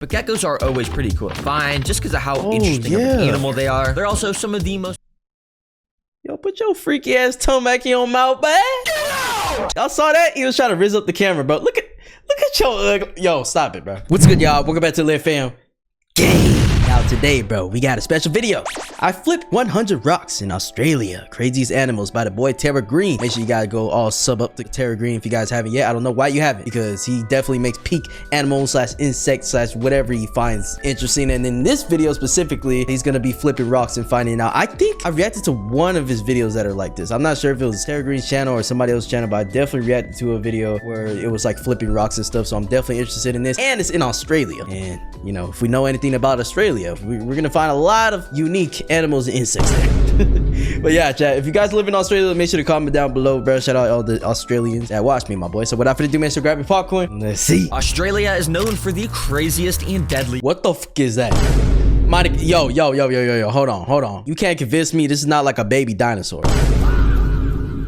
But geckos are always pretty cool to find just because of how interesting of an animal they are. They're also some of the most... Yo, put your freaky ass tongue back in your mouth, man. Y'all saw that? He was trying to rizz up the camera, bro. Look at your yo, stop it, bro. What's good, y'all? Welcome back to Live Fam. Now today, bro, we got a special video. I flipped 100 rocks in Australia. Craziest Animals by the boy Terra Green. Make sure you guys go all sub up to Terra Green if you guys haven't yet. I don't know why you haven't, because he definitely makes peak animals / insects / whatever he finds interesting. And in this video specifically, he's gonna be flipping rocks and finding out. I think I reacted to one of his videos that are like this. I'm not sure if it was Terra Green's channel or somebody else's channel, but I definitely reacted to a video where it was like flipping rocks and stuff. So I'm definitely interested in this, and it's in Australia. And you know, if we know anything about Australia, we're gonna find a lot of unique animals and insects there. But yeah, chat, if you guys live in Australia, make sure to comment down below, bro. Shout out all the Australians that watch me, my boy. So without further ado, make sure to grab your popcorn. Let's see. Australia is known for the craziest and deadly... What the fuck is that? Yo, hold on. You can't convince me this is not like a baby dinosaur.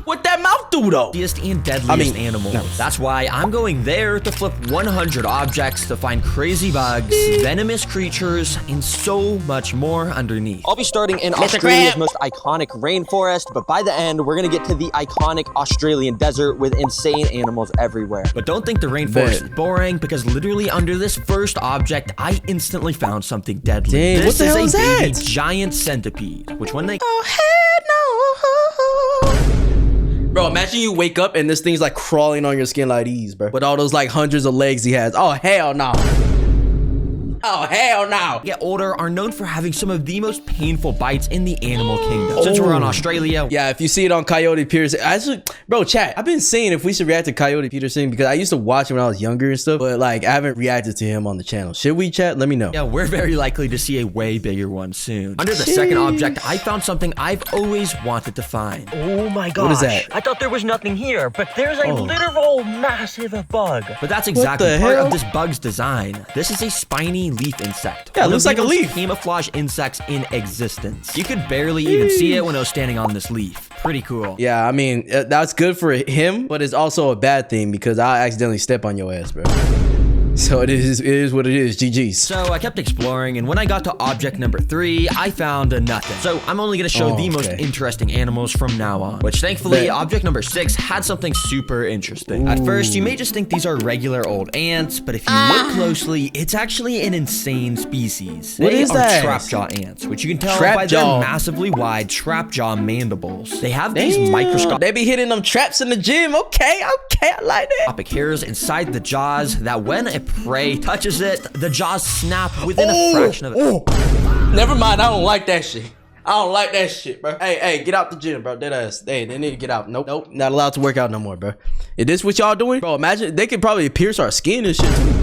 What that mouth do though? And deadliest animals. No. That's why I'm going there to flip 100 objects to find crazy bugs, venomous creatures, and so much more underneath. I'll be starting in Australia's most iconic rainforest, but by the end, we're gonna get to the iconic Australian desert with insane animals everywhere. But don't think the rainforest is boring, because literally under this first object, I instantly found something deadly. Dang, this what the hell is a baby that? giant centipede, which when they... Oh, hell no. Bro, imagine you wake up and this thing's like crawling on your skin like these, bro. With all those like hundreds of legs he has. Oh, hell no. Oh, hell no. Get older are known for having some of the most painful bites in the animal kingdom. Since we're in Australia... Yeah, if you see it on Coyote Peterson... Actually, bro, chat, I've been saying if we should react to Coyote Peterson, because I used to watch him when I was younger and stuff, but like I haven't reacted to him on the channel. Should we, chat? Let me know. Yeah, we're very likely to see a way bigger one soon. Under the second object, I found something I've always wanted to find. Oh my gosh. What is that? I thought there was nothing here, but there's a literal massive bug. But that's exactly the part hell? of this bug's design. This is a spiny leaf insect. Yeah, it One looks of like the a most leaf. Camouflage insects in existence. You could barely even see it when it was standing on this leaf. Pretty cool. Yeah, I mean, that's good for him, but it's also a bad thing because I accidentally step on your ass, bro. So it is what it is. GG's. So I kept exploring, and when I got to object number 3, I found nothing. So I'm only gonna show the most interesting animals from now on, which thankfully object number 6 had something super interesting. At first, you may just think these are regular old ants, but if you look closely, it's actually an insane species. What is that? Trapjaw ants, which you can tell by their massively wide trapjaw mandibles. They have these microscopic... They be hitting them traps in the gym. Okay, I like that. Hairs inside the jaws that when a prey touches it, the jaws snap within a fraction of it. Never mind, I don't like that shit. I don't like that shit, bro. Hey, get out the gym, bro. Dead ass. Hey, they need to get out. Nope, not allowed to work out no more, bro. Is this what y'all doing? Bro, imagine they could probably pierce our skin and shit too.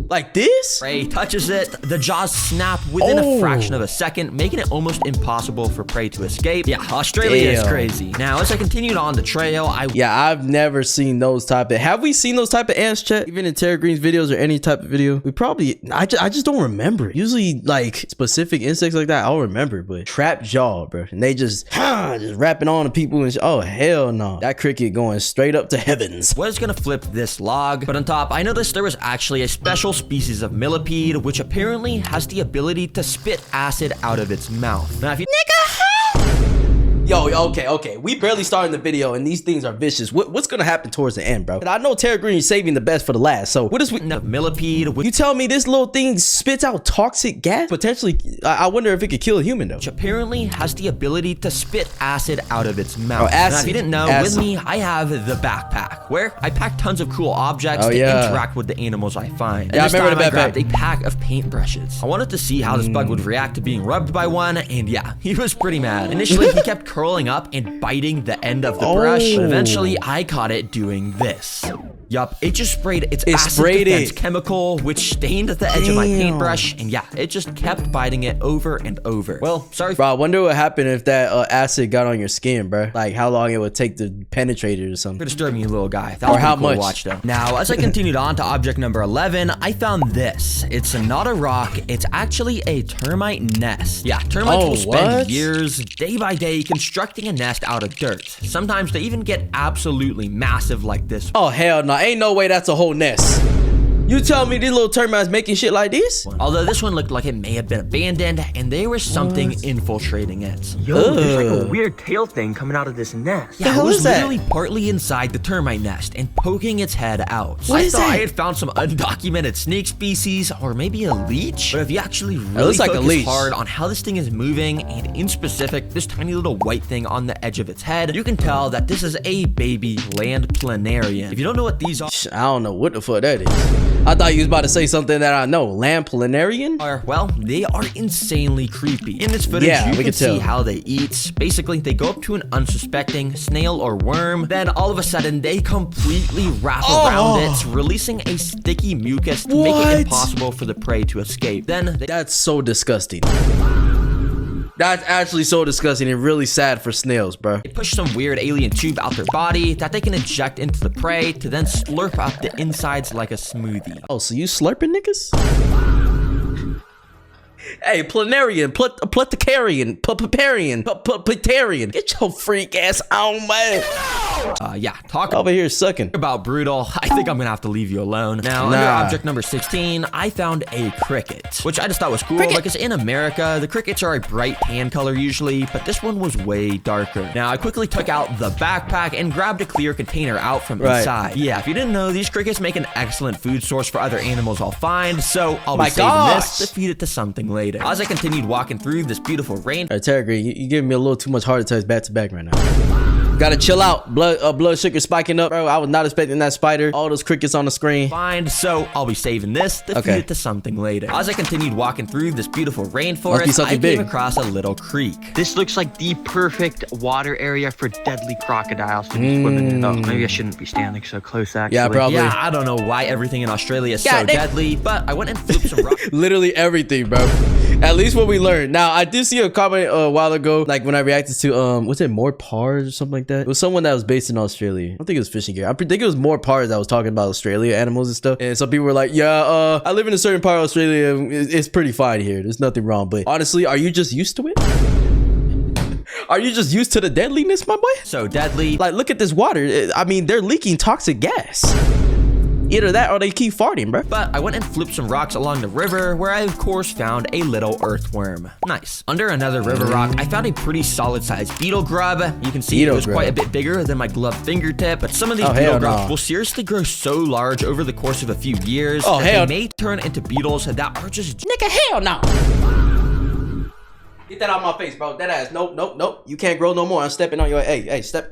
Like this? Prey touches it, the jaws snap within a fraction of a second, making it almost impossible for prey to escape. Yeah, Australia is crazy. Now, as I continued on the trail, I've never seen those type of... Have we seen those type of ants, chat? Even in Terra Green's videos or any type of video? We probably... I just don't remember it. Usually, like, specific insects like that, I'll remember, but trap jaw, bro. And they just rapping on to people and oh, hell no. That cricket going straight up to heavens. was gonna flip this log, but on top, I noticed there was actually a special species of millipede, which apparently has the ability to spit acid out of its mouth. Now, if you... Yo, okay. We barely started the video and these things are vicious. What's gonna happen towards the end, bro? And I know Terra Green is saving the best for the last. So what is we... No, millipede... You tell me this little thing spits out toxic gas? Potentially, I wonder if it could kill a human though. Which apparently has the ability to spit acid out of its mouth. Oh, acid. Now, if you didn't know, with me, I have the backpack, where I pack tons of cool objects to interact with the animals I find. And yeah, I remember the I backpack. grabbed a pack of paintbrushes. I wanted to see how this bug would react to being rubbed by one, and yeah, he was pretty mad. Initially, he kept curling up and biting the end of the brush, but eventually I caught it doing this. Yup, it just sprayed its acid defense chemical, which stained the edge of my paintbrush, and yeah, it just kept biting it over and over. Well, sorry. Bro, I wonder what happened if that acid got on your skin, bro. Like how long it would take to penetrate it or something. For disturbing you, little guy. That or was how cool much? To watch, though. Now, as I continued on to object number 11, I found this. It's not a rock. It's actually a termite nest. Yeah, termites will spend years, day by day, constructing a nest out of dirt. Sometimes they even get absolutely massive like this. Oh, hell no. Ain't no way that's a whole nest. You tell me these little termites making shit like this? Although this one looked like it may have been abandoned and there was something infiltrating it. Yo, there's like a weird tail thing coming out of this nest. Yeah, it hell was is that? literally partly inside the termite nest and poking its head out. What I is thought that? I had found some undocumented snake species or maybe a leech. But if you actually really looks like a focus leech. hard on how this thing is moving, and in specific, this tiny little white thing on the edge of its head, you can tell that this is a baby land planarian. If you don't know what these I don't know what the fuck that is. I thought you was about to say something that I know. Lamb planarian? are, well, they are insanely creepy. In this footage, Yeah, you we can can tell. see how they eat. Basically, they go up to an unsuspecting snail or worm, then all of a sudden, they completely wrap around it, releasing a sticky mucus to make What? it impossible for the prey to escape. Then they That's so disgusting. That's actually so disgusting and really sad for snails, bro. push some weird alien tube out their body that they can inject into the prey to then slurp up the insides like a smoothie. Oh, so you slurping niggas? Hey, planarian, pletacarian, paparian, patarian. Get your freak ass on, man. Yeah, talk Over here sucking. about brutal. I think I'm gonna have to leave you alone. Now, under Nah. object number 16, I found a cricket, which I just thought was cool because in America, the crickets are a bright tan color usually, but this one was way darker. Now, I quickly took out the backpack and grabbed a clear container out from Right. inside. Yeah, if you didn't know, these crickets make an excellent food source for other animals I'll find, so I'll My be saving gosh. this to feed it to something later. As I continued walking through this beautiful rain, Terry, you giving me a little too much heart attacks back to back right now. Gotta chill out. Blood sugar spiking up, bro. I was not expecting that spider. All those crickets on the screen. so I'll be saving this to Okay. feed it to something later. As I continued walking through this beautiful Must be rainforest, I something came big. across a little creek. This looks like the perfect water area for deadly crocodiles to be swimming in. Oh, maybe I shouldn't be standing so close, actually. Yeah, probably. Yeah, I don't know why everything in Australia is so God, they- deadly, but I went and flipped some rocks. Literally everything, bro. At least what we learned. Now, I did see a comment a while ago, like when I reacted to was it More Pars or something like that? It was someone that was based in Australia. I don't think it was Fishing Gear. I think it was More Pars that was talking about Australia animals and stuff. And some people were like, yeah, I live in a certain part of Australia. It's pretty fine here. There's nothing wrong. But honestly, are you just used to it? Are you just used to the deadliness, my boy? So deadly. Like, look at this water. I mean, they're leaking toxic gas. Either that or they keep farting, bro. But I went and flipped some rocks along the river where I of course found a little earthworm. Nice. Under another river rock, I found a pretty solid sized beetle grub. You can see Beetle it was quite a grub. bit bigger than my gloved fingertip, but some of these Oh, beetle hell grubs no. will seriously grow so large over the course of a few years Oh, that hell. they may turn into beetles that are just Nigga, hell no. Get that out my face, bro. That ass. Nope, nope, nope. You can't grow no more. I'm stepping on your. Hey, step.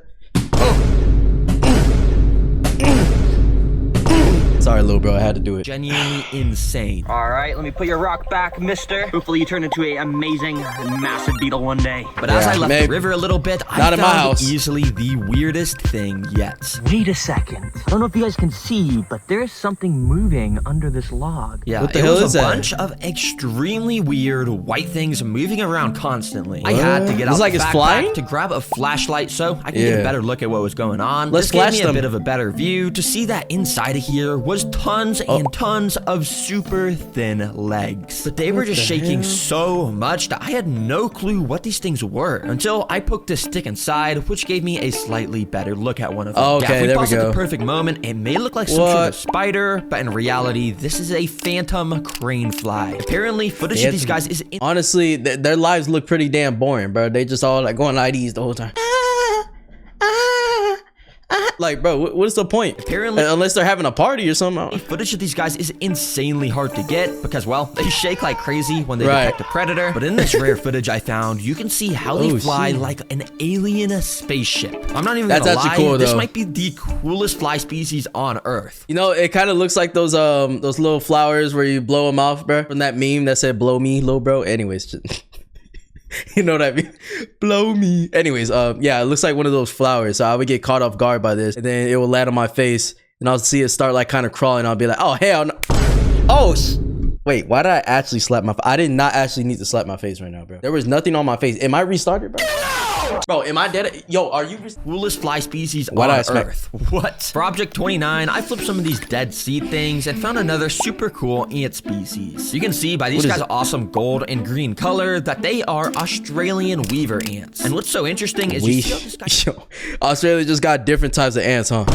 Sorry, little bro. I had to do it. genuinely insane. All right, let me put your rock back, mister. Hopefully you turn into an amazing, massive beetle one day. But as I Yeah, left maybe. the river a little bit, I Not in my found house. easily the weirdest thing yet. Wait a second. I don't know if you guys can see, but there's something moving under this log. Yeah, What the it hell was is a that? bunch of extremely weird white things moving around constantly. I had to get Looks out like the it's backpack flying? to grab a flashlight so I can get Yeah. a better look at what was going on. Let's this gave flash me a them. bit of a better view to see that inside of here was tons and tons of super thin legs. But they were just the shaking hell? so much that I had no clue what these things were until I poked a stick inside, which gave me a slightly better look at one of them. Okay, if we there we pause at the go. perfect moment, it may look like some sort What? of spider, but in reality, this is a phantom crane fly. Apparently, footage of these guys is Honestly, their lives look pretty damn boring, bro. They just all like going IDs the whole time. Like, bro, what is the point? Apparently- Unless they're having a party or something. Footage of these guys is insanely hard to get because, well, they shake like crazy when they Right. detect a predator. But in this rare footage I found, you can see how they Oh, fly shit. like an alien spaceship. I'm not even That's gonna actually lie, cool, this though. might be the coolest fly species on Earth. You know, it kind of looks like those little flowers where you blow them off, bro. From that meme that said "blow me, little bro." Anyways, just, you know what I mean? Blow me. Anyways, yeah, it looks like one of those flowers. So I would get caught off guard by this, and then it will land on my face, and I'll see it start like kind of crawling. I'll be like, "Oh hell no!" Oh. Wait, why did I actually slap my? I did not actually need to slap my face right now, bro. There was nothing on my face. Am I restarted, bro? Bro, am I dead? Yo, are you? Coolest fly species Why on did I smack- Earth. What? For object 29, I flipped some of these dead seed things and found another super cool ant species. You can see by these What is guys' it? awesome gold and green color that they are Australian weaver ants. And what's so interesting is you see how this guy Yo, Australia just got different types of ants, huh?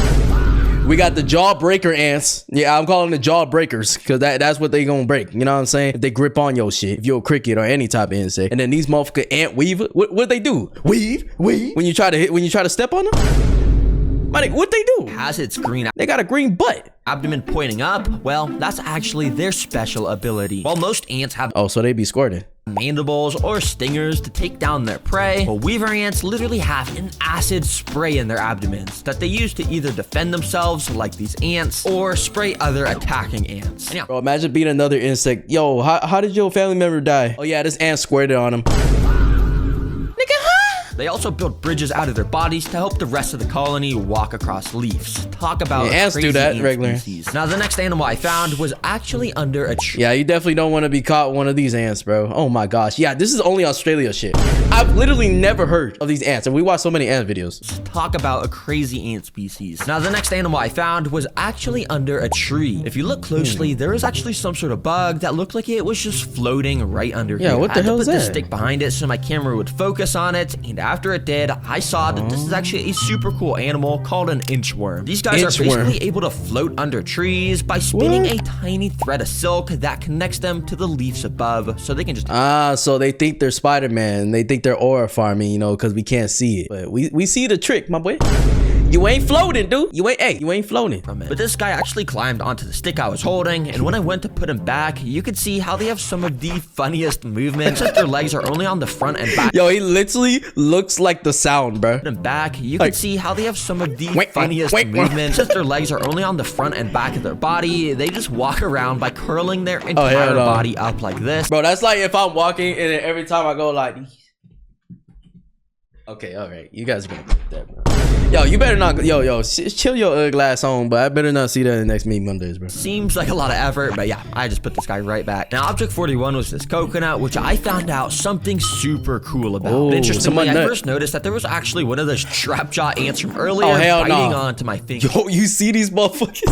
We got the jawbreaker ants. Yeah, I'm calling the jawbreakers because that's what they gonna break. You know what I'm saying? If they grip on your shit, if you're a cricket or any type of insect. And then these motherfucker ant weaver, what they do? Weave? When you try to step on them? Like, what they do? Has its green They got a green butt. abdomen pointing up. Well, that's actually their special ability. While most ants have Oh, so they be squirting. mandibles or stingers to take down their prey, well, weaver ants literally have an acid spray in their abdomens that they use to either defend themselves like these ants or spray other attacking ants. And yeah, Bro, imagine being another insect. Yo, how did your family member die? Oh yeah, this ant squirted on him. they also build bridges out of their bodies to help the rest of the colony walk across leaves. Talk about Yeah, ants do crazy that ant regular. species. Now, the next animal I found was actually under a tree. Yeah, you definitely don't want to be caught with one of these ants, bro. Oh my gosh. Yeah, this is only Australia shit. I've literally never heard of these ants, and we watch so many ant videos. Talk about a crazy ant species. Now, the next animal I found was actually under a tree. If you look closely, there was actually some sort of bug that looked like it was just floating right under here. Yeah, what the I had to hell put is the that? stick behind it so my camera would focus on it, and after it did, I saw that this is actually a super cool animal called an inchworm. These guys are Inchworm. basically able to float under trees by spinning a tiny thread of silk that connects them to the leaves above, so they can just Ah, so they think they're Spider-Man. They think they're aura farming, you know, because we can't see it. But we see the trick, my boy. You ain't floating, dude. You ain't floating. from it. But this guy actually climbed onto the stick I was holding, and when I went to put him back, you could see how they have some of the funniest movements. Except their legs are only on the front and back. Yo, he literally looks like the sound, bro. Put him back, you Like- can see how they have some of the Wait, funniest wait. movements. Since their legs are only on the front and back of their body, they just walk around by curling their hell entire no. body up like this. Bro, that's like if I'm walking and then every time I go like these. Okay, all right. You guys are gonna clip that, bro. Yo, you better not. Yo, chill your glass on, but I better not see that in the next Meat Mondays, bro. Seems like a lot of effort, but yeah, I just put this guy right back. Now, Object 41 was this coconut, which I found out something super cool about. Oh, Interestingly, someone I nut. first noticed that there was actually one of those trap jaw ants from earlier Oh, hell no. biting onto my finger. Yo, you see these motherfuckers?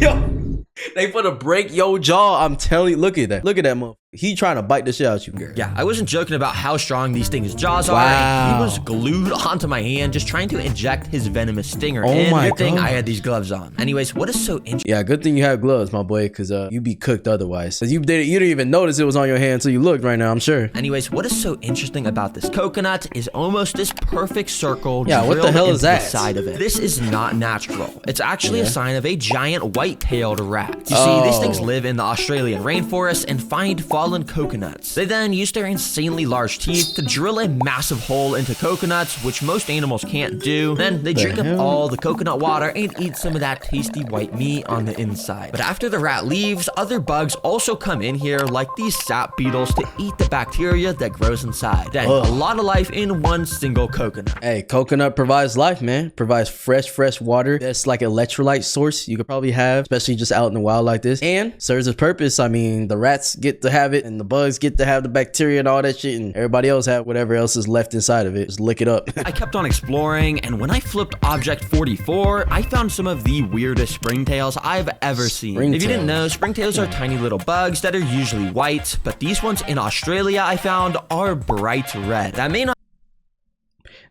Yo, they finna break your jaw. I'm telling you. Look at that. Look at that motherfucker. He trying to bite the shit out you. Yeah, I wasn't joking about how strong these things' jaws are. Wow. He was glued onto my hand, just trying to inject his venomous stinger. Oh in. my Good thing God. I had these gloves on. Anyways, what is so interesting? Yeah, good thing you have gloves, my boy, because you be cooked otherwise. Cause you didn't even notice it was on your hand until you looked right now, I'm sure. Anyways, what is so interesting about this coconut is almost this perfect circle. Yeah, what the drilled hell is into that? The side of it. This is not natural. It's actually a sign of a giant white-tailed rat. You see, Oh. these things live in the Australian rainforest and find fallen coconuts. They then use their insanely large teeth to drill a massive hole into coconuts, which most animals can't do. Then they drink up hell? all the coconut water and eat some of that tasty white meat on the inside. But after the rat leaves, other bugs also come in here, like these sap beetles, to eat the bacteria that grows inside. Then Ugh. a lot of life in one single coconut. Hey, coconut provides life, man. Provides fresh water. That's like an electrolyte source you could probably have, especially just out in the wild like this. And serves its purpose. I mean, the rats get to have it, and the bugs get to have the bacteria and all that shit, and everybody else have whatever else is left inside of it. Just lick it up. I kept on exploring, and when I flipped Object 44, I found some of the weirdest springtails I've ever seen. If you didn't know, springtails are tiny little bugs that are usually white, but these ones in Australia I found are bright red. That may not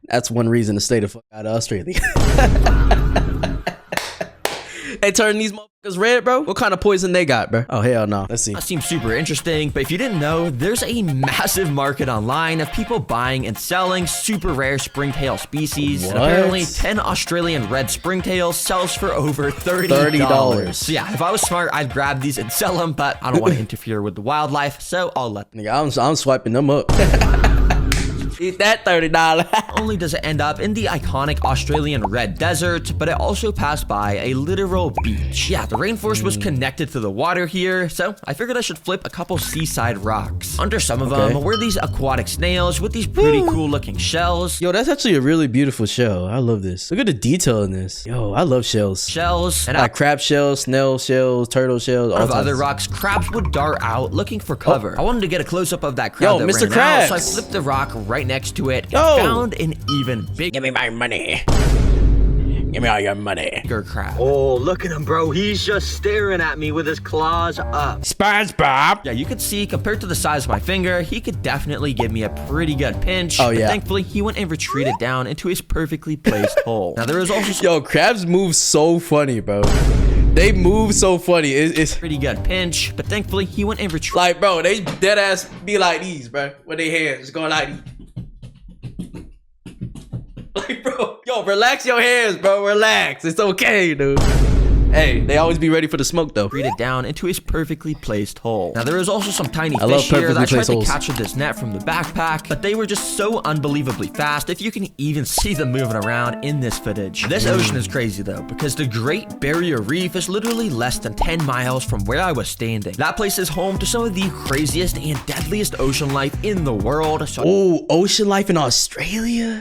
That's one reason to stay the fuck out of Australia. Hey, turn these motherfuckers red, bro. What kind of poison they got, bro? Oh, hell no. Let's see. seem super interesting, but if you didn't know, there's a massive market online of people buying and selling super rare springtail species. And What? apparently 10 Australian red springtails sells for over $30. $30. So yeah, if I was smart, I'd grab these and sell them, but I don't want to interfere with the wildlife, so I'll let them. Nigga, I'm swiping them up. Eat that $30. Not only does it end up in the iconic Australian red desert, but it also passed by a literal beach. Yeah, the rainforest was connected to the water here, so I figured I should flip a couple seaside rocks. Under some of them were these aquatic snails with these pretty cool looking shells. Yo, that's actually a really beautiful shell. I love this. Look at the detail in this. Yo, I love shells. And Like crab shells, snail shells, turtle shells, all out of other types. rocks, crabs would dart out looking for cover. I wanted to get a close-up of that crab Yo, that Mr. ran out, so I Krabs. flipped the rock right next to it and Yo. found an even bigger. Give me my money. Give me all your money. crab. Oh, look at him, bro. He's just staring at me with his claws up. SpongeBob. Yeah, you could see, compared to the size of my finger, he could definitely give me a pretty good pinch. Oh, but yeah. thankfully, he went and retreated down into his perfectly placed hole. Now, there is also Yo, crabs move so funny, bro. They move so funny. It's pretty good pinch, but thankfully, he went and retreated. like, bro, they dead ass be like these, bro. With their hands just going like these. Like, bro, yo, relax your hands, bro. Relax. It's okay, dude. Hey, they always be ready for the smoke, though. Retreated down into his perfectly placed hole. Now, there is also some tiny love fish here that I perfectly tried placed to holes. catch with this net from the backpack, but they were just so unbelievably fast if you can even see them moving around in this footage. This ocean is crazy, though, because the Great Barrier Reef is literally less than 10 miles from where I was standing. That place is home to some of the craziest and deadliest ocean life in the world. So Oh, ocean life in Australia?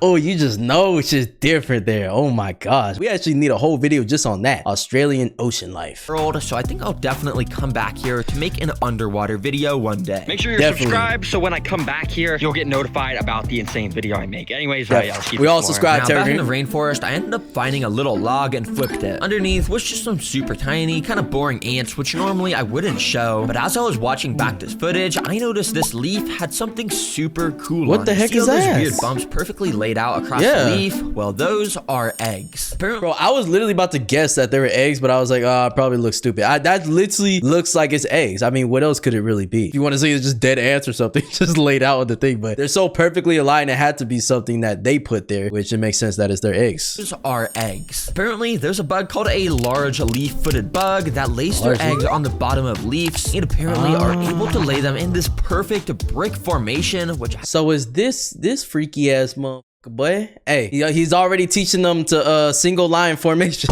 Oh, you just know it's just different there. Oh my gosh. We actually need a whole video just on that. Australian ocean life. so I think I'll definitely come back here to make an underwater video one day. Make sure you're Definitely. subscribed so when I come back here, you'll get notified about the insane video I make. Anyways, Yeah. I'll keep We it all tomorrow. subscribe. Now, back in the Terry. rainforest, I ended up finding a little log and flipped it. Underneath was just some super tiny, kind of boring ants, which normally I wouldn't show. But as I was watching back this footage, I noticed this leaf had something super cool What on the it. heck See is all those that? weird bumps perfectly laid out across Yeah. the leaf? Well, those are eggs. Apparently, Bro, I was literally about to guess that they were eggs, but I was like, oh, it probably looks stupid. That literally looks like it's eggs. I mean, what else could it really be? If you want to say it's just dead ants or something, just laid out on the thing, but they're so perfectly aligned, it had to be something that they put there, which it makes sense that it's their eggs. those are eggs. Apparently, there's a bug called a large leaf-footed bug that lays their Large eggs on the bottom of leaves and apparently are able to lay them in this perfect brick formation, which So is this freaky ass motherfucker, boy? Hey, he's already teaching them to single line formation.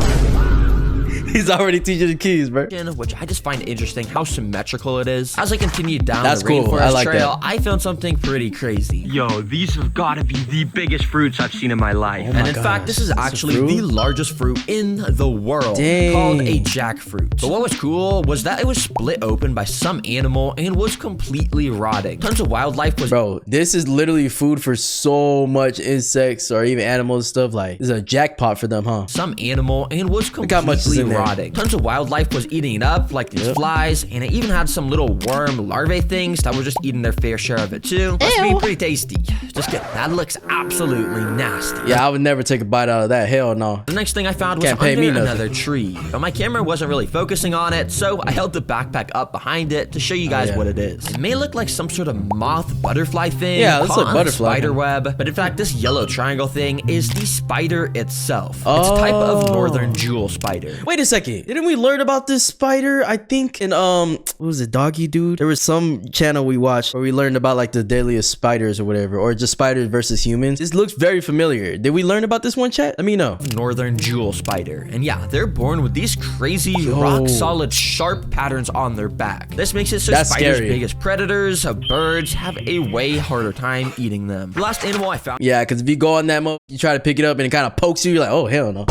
He's already teaching the keys, bro. which I just find interesting how symmetrical it is. As I continued down That's the cool. rainforest I like trail, that. I found something pretty crazy. Yo, these have got to be the biggest fruits I've seen in my life. Oh my And in gosh, fact, this is that's a actually fruit? the largest fruit in the world, Dang. called a jackfruit. But what was cool was that it was split open by some animal and was completely rotting. Tons of wildlife was Bro, this is literally food for so much insects or even animals and stuff. Like, this is a jackpot for them, huh? some animal and was Look how much is completely in there. rotting. Tons of wildlife was eating it up, like these flies, and it even had some little worm larvae things that were just eating their fair share of it too. Must be pretty tasty. Just kidding. That looks absolutely nasty. Yeah, I would never take a bite out of that. Hell no. The next thing I found was Can't pay under me nothing. another tree, but my camera wasn't really focusing on it, so I held the backpack up behind it to show you guys yeah. what it is. It may look like some sort of moth butterfly thing, Yeah, it's caught like on butterfly. spider web, but in fact, this yellow triangle thing is the spider itself. It's a type of Oh. northern jewel spider. Wait a second. Didn't we learn about this spider? I think in what was it, Doggy Dude? There was some channel we watched where we learned about like the deadliest spiders or whatever, or just spiders versus humans. This looks very familiar. Did we learn about this one, chat? Let me know. Northern jewel spider. And yeah, they're born with these crazy rock solid sharp patterns on their back. This makes it so That's spiders' scary. biggest predators, birds, have a way harder time eating them. The last animal I found Yeah, because if you go on that mode, you try to pick it up and it kind of pokes you, you're like, oh, hell no.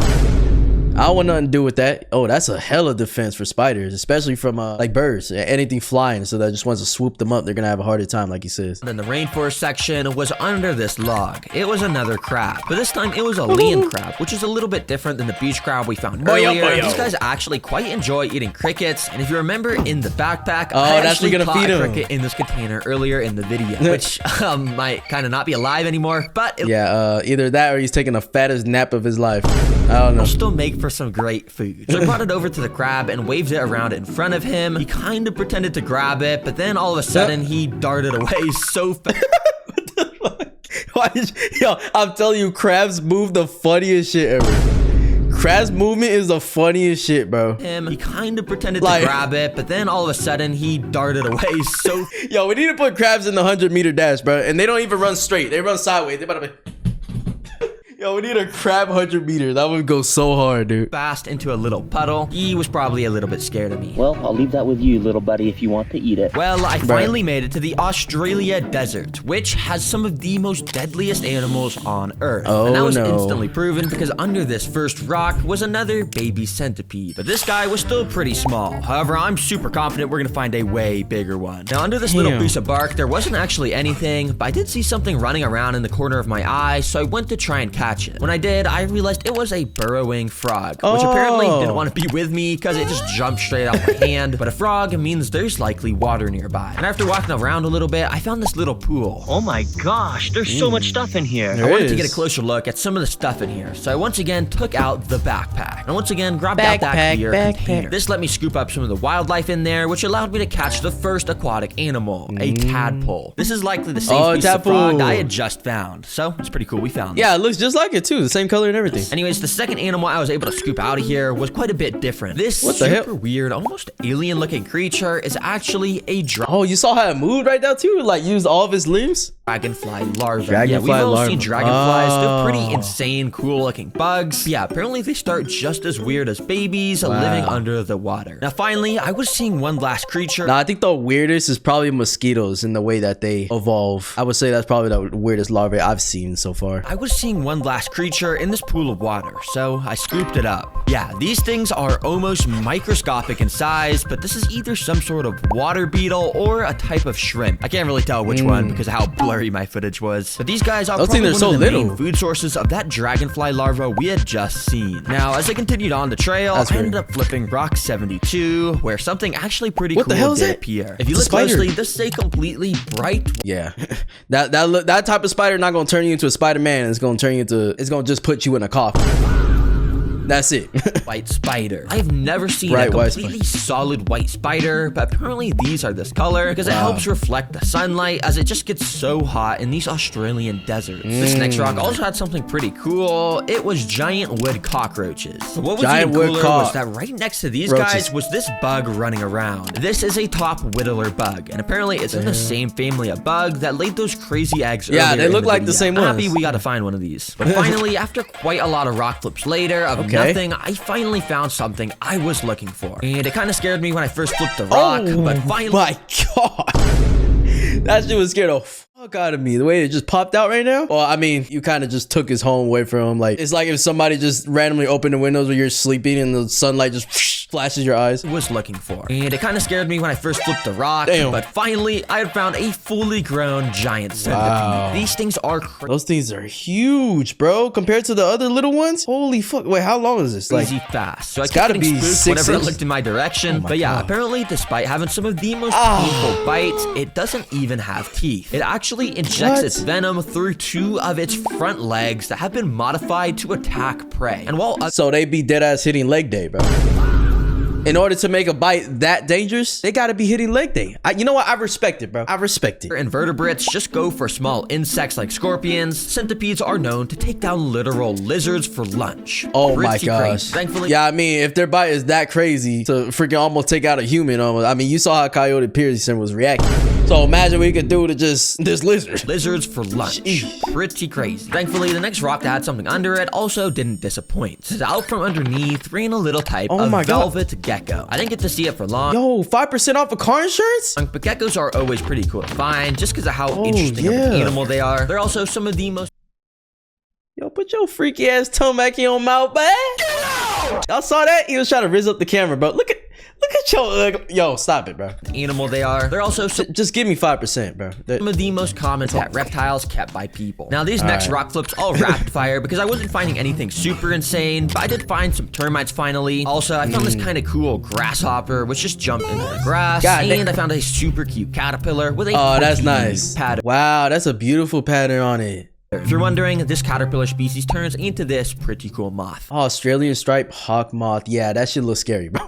I don't want nothing to do with that. Oh, that's a hella defense for spiders, especially from like birds, anything flying. So that just wants to swoop them up, they're gonna have a harder time, like he says. in the rainforest section was under this log. It was another crab, but this time it was a land crab, which is a little bit different than the beach crab we found Boyo, earlier. boyo. These guys actually quite enjoy eating crickets, and if you remember in the backpack, Oh, I that's actually what you're gonna caught feed a 'em. cricket in this container earlier in the video, which might kind of not be alive anymore, but it Yeah, either that or he's taking the fattest nap of his life. I don't know. will still make for some great food. So I brought it over to the crab and waved it around in front of him. He kind of pretended to grab it, but then all of a sudden he darted away so fast. Why yo, I'm telling you, crabs move the funniest shit ever. Crabs movement is the funniest shit, bro. He kind of pretended Like- to grab it, but then all of a sudden he darted away so Yo, we need to put crabs in the 100-meter dash, bro. And they don't even run straight. They run sideways. They about to be... Yo, we need a crab 100 meter. That would go so hard, dude. fast into a little puddle. He was probably a little bit scared of me. Well, I'll leave that with you, little buddy, if you want to eat it. Well, I finally made it to the Australia desert, which has some of the most deadliest animals on Earth. Oh, and that was no. instantly proven because under this first rock was another baby centipede. But this guy was still pretty small. However, I'm super confident we're gonna find a way bigger one. Now, under this little Damn. piece of bark, there wasn't actually anything, but I did see something running around in the corner of my eye, so I went to try and catch catch it. When I did, I realized it was a burrowing frog, which apparently didn't want to be with me because it just jumped straight out my hand. But a frog means there's likely water nearby. And after walking around a little bit, I found this little pool. Oh my gosh, there's so much stuff in here. I wanted to get a closer look at some of the stuff in here, so I once again took out the backpack. And once again, grabbed out that clear container. This let me scoop up some of the wildlife in there, which allowed me to catch the first aquatic animal, a tadpole. This is likely the same piece of frog I had just found, so it's pretty cool we found it. Yeah, it looks just like it too, the same color and everything. Anyways, the second animal I was able to scoop out of here was quite a bit different. This super weird, almost alien-looking creature is actually a Oh, you saw how it moved right now too? Like used all of his limbs? Dragonfly larva. Yeah, we've all seen dragonflies. They're pretty insane, cool-looking bugs. Yeah, apparently they start just as weird as babies living under the water. Now, finally, I was seeing one last creature. Nah, I think the weirdest is probably mosquitoes in the way that they evolve. I would say that's probably the weirdest larvae I've seen so far. I was seeing one last creature in this pool of water, so I scooped it up. Yeah, these things are almost microscopic in size, but this is either some sort of water beetle or a type of shrimp. I can't really tell which one because of how blurry my footage was. But these guys are probably one of the main food sources of that dragonfly larva we had just seen. Now, as I continued on the trail, I ended up flipping rock 72, where something actually pretty cool did appear. If you look closely, this is a completely bright... Yeah. that type of spider not gonna turn you into a Spider-Man. It's gonna turn you into... It's gonna just put you in a coffin. That's it. White spider. I've never seen a completely solid white spider, but apparently these are this color because it helps reflect the sunlight as it just gets so hot in these Australian deserts. This next rock also had something pretty cool. It was giant wood cockroaches. What was even cooler was that right next to these guys was this bug running around. This is a top whittler bug, and apparently it's in the same family of bug that laid those crazy eggs earlier. Yeah, they look like the same ones. I'm happy we got to find one of these. But finally, after quite a lot of rock flips later of nothing, I finally found something I was looking for. And it kind of scared me when I first flipped the rock, but finally... My God. That shit was scared the fuck out of me. The way it just popped out right now. Well, I mean, you kind of just took his home away from him. Like, it's like if somebody just randomly opened the windows when you're sleeping and the sunlight just flashes your eyes. Was looking for. And it kind of scared me when I first flipped the rock. But finally, I had found a fully grown giant centipede. These things are crazy. Those things are huge, bro. Compared to the other little ones. Holy fuck. Wait, how long is this? Crazy fast. So I gotta be whenever it looked in my direction. But yeah, apparently, despite having some of the most painful bites, it doesn't even have teeth. It actually injects its venom through two of its front legs that have been modified to attack prey. And while so they be dead ass hitting leg day, bro. In order to make a bite that dangerous, they gotta be hitting leg day. You know what? I respect it, bro. I respect it. Invertebrates just go for small insects like scorpions. Centipedes are known to take down literal lizards for lunch. Oh my gosh. Thankfully, yeah, I mean, if their bite is that crazy to freaking almost take out a human, I mean, you saw how Coyote Pearson was reacting. So imagine what you could do to just this lizard. Lizards for lunch. Pretty crazy. Thankfully, the next rock that had something under it also didn't disappoint. Out from underneath ran a little type of velvet gecko. I didn't get to see it for long. Yo, 5% off of car insurance? But geckos are always pretty cool to find just because of how interesting of an animal they are. They're also some of the most... Yo, put your freaky ass tongue back in your mouth, man. Y'all saw that? He was trying to rizz up the camera, bro. Look at your yo, stop it, bro. Animal they are. They're also just give me 5%, bro. Some of the most common pet reptiles kept by people. Now these next rock flips all rapid fire because I wasn't finding anything super insane, but I did find some termites finally. Also, I found this kind of cool grasshopper which just jumped into the grass, and I found a super cute caterpillar with a that's nice pattern. Wow, that's a beautiful pattern on it. If you're wondering, this caterpillar species turns into this pretty cool moth. Australian striped hawk moth. Yeah, that shit looks scary, bro.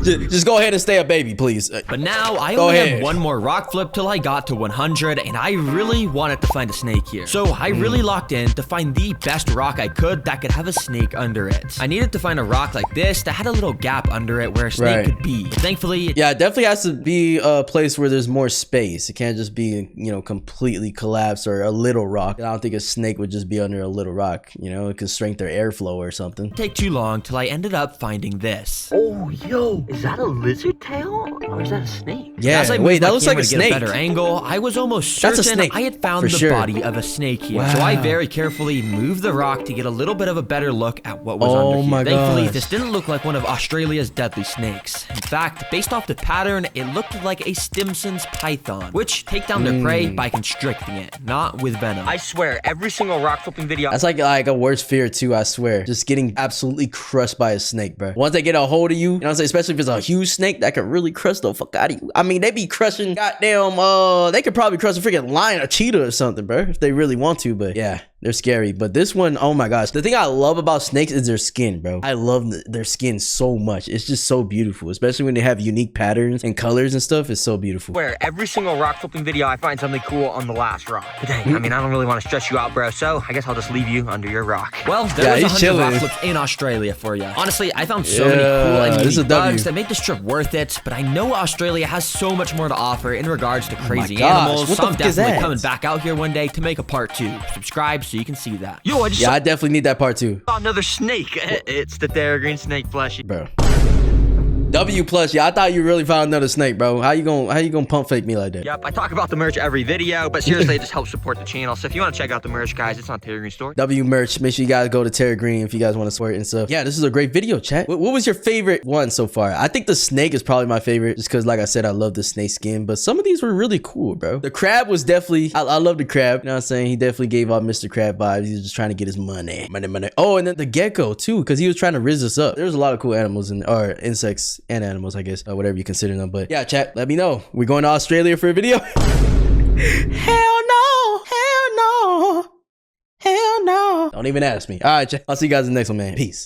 Just go ahead and stay a baby, please. But now I only have one more rock flip till I got to 100, and I really wanted to find a snake here. So I really locked in to find the best rock I could that could have a snake under it. I needed to find a rock like this that had a little gap under it where a snake could be. Thankfully, yeah, it definitely has to be a place where there's more space. It can't just be, you know, completely collapsed or a little rock. I don't think a snake would just be under a little rock. You know, it could strengthen their airflow or something. Take too long till I ended up finding this. Oh, yo, Is that a lizard tail or is that a snake? Yeah, As I wait, moved that my looks like camera a to get snake. a better angle, I was almost That's a certain snake, I had found for the sure. body of a snake here. So I Wow. very carefully moved the rock to get a little bit of a better look at what was Oh under here. my Thankfully, gosh. this didn't look like one of Australia's deadly snakes. In fact, based off the pattern, it looked like a Stimson's python, which take down their prey by constricting it, not with venom. I swear, every single rock flipping video. That's like a worst fear too, I swear. Just getting absolutely crushed by a snake, bro. Once they get a hold of you, you know what I'm saying? Especially if it's a huge snake that could really crush the fuck out of you. I mean, they be crushing goddamn, they could probably crush a freaking lion or cheetah or something, bro, if they really want to, but yeah. They're scary, but this one, oh my gosh. The thing I love about snakes is their skin, bro. I love their skin so much. It's just so beautiful, especially when they have unique patterns and colors and stuff. It's so beautiful. Where every single rock flipping video, I find something cool on the last rock. But dang, I mean, I don't really want to stress you out, bro. So I guess I'll just leave you under your rock. Well, Yeah, there was he's 100 chilling. rock flips in Australia for you. Honestly, I found so many Yeah, cool and this is a unique W. bugs that make this trip worth it, but I know Australia has so much more to offer in regards to crazy gosh, animals, what the so I'm fuck is definitely that? coming back out here one day to make a part 2. Subscribe so you can see that. Yo, I just Yeah, I definitely need that part too, saw another snake. It's the Green snake plushie. bro. W plus, yeah, I thought you really found another snake, bro. How you gonna pump fake me like that? Yep, I talk about the merch every video, but seriously, it just helps support the channel. So if you want to check out the merch, guys, it's on Terry Green Store. W merch. Make sure you guys go to Terra Green if you guys want to support it and stuff. Yeah, this is a great video, chat. What was your favorite one so far? I think the snake is probably my favorite, just because, like I said, I love the snake skin. But some of these were really cool, bro. The crab was definitely. I love the crab. You know what I'm saying? He definitely gave off Mr. Crab vibes. He was just trying to get his money. Oh, and then the gecko too, because he was trying to rizz us up. There's a lot of cool animals or insects and animals, I guess, whatever you consider them. But yeah, chat, let me know. We're going to Australia for a video. Hell no. Hell no. Hell no. Don't even ask me. All right, chat. I'll see you guys in the next one, man. Peace.